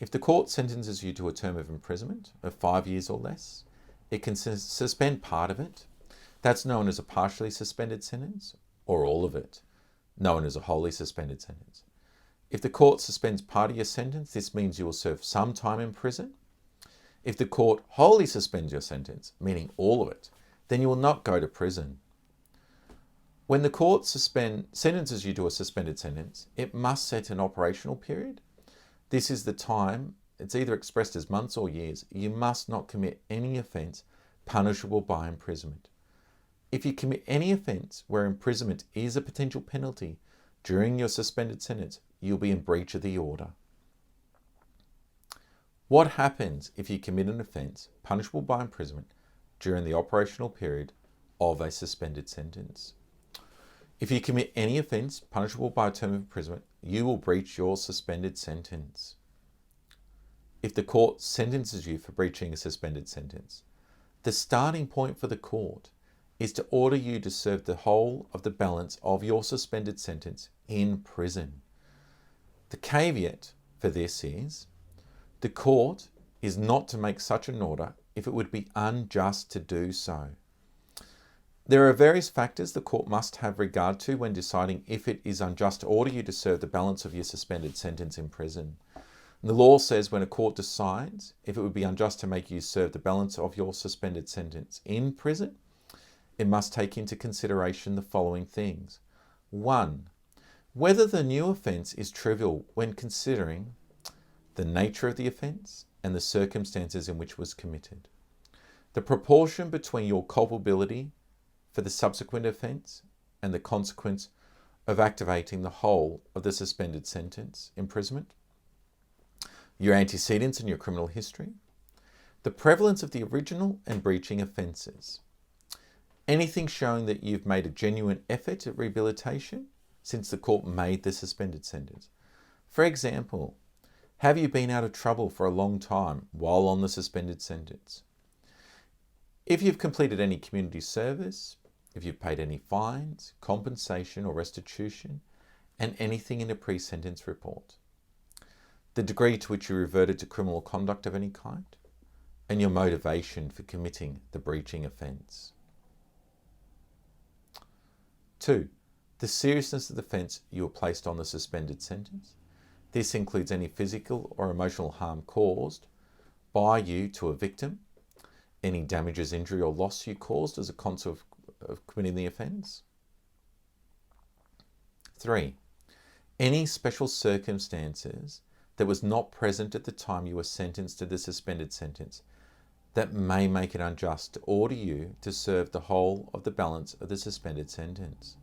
If the court sentences you to a term of imprisonment of 5 years or less, it can suspend part of it. That's known as a partially suspended sentence, or all of it, known as a wholly suspended sentence. If the court suspends part of your sentence, this means you will serve some time in prison. If the court wholly suspends your sentence, meaning all of it, then you will not go to prison. When the court sentences you to a suspended sentence, it must set an operational period. This is the time, it's either expressed as months or years. You must not commit any offence punishable by imprisonment. If you commit any offence where imprisonment is a potential penalty during your suspended sentence, you'll be in breach of the order. What happens if you commit an offence punishable by imprisonment during the operational period of a suspended sentence? If you commit any offence punishable by a term of imprisonment, you will breach your suspended sentence. If the court sentences you for breaching a suspended sentence, the starting point for the court is to order you to serve the whole of the balance of your suspended sentence in prison. The caveat for this is the court is not to make such an order if it would be unjust to do so. There are various factors the court must have regard to when deciding if it is unjust to order you to serve the balance of your suspended sentence in prison. And the law says when a court decides if it would be unjust to make you serve the balance of your suspended sentence in prison, it must take into consideration the following things. 1. Whether the new offence is trivial when considering the nature of the offence and the circumstances in which it was committed. The proportion between your culpability for the subsequent offence and the consequence of activating the whole of the suspended sentence, imprisonment. Your antecedents and your criminal history. The prevalence of the original and breaching offences. Anything showing that you've made a genuine effort at rehabilitation since the court made the suspended sentence. For example, have you been out of trouble for a long time while on the suspended sentence? If you've completed any community service, if you've paid any fines, compensation or restitution, and anything in a pre-sentence report. The degree to which you reverted to criminal conduct of any kind, and your motivation for committing the breaching offence. 2. The seriousness of the offence you were placed on the suspended sentence. This includes any physical or emotional harm caused by you to a victim, any damages, injury or loss you caused as a consequence of committing the offence. 3. Any special circumstances that was not present at the time you were sentenced to the suspended sentence that may make it unjust to order you to serve the whole of the balance of the suspended sentence.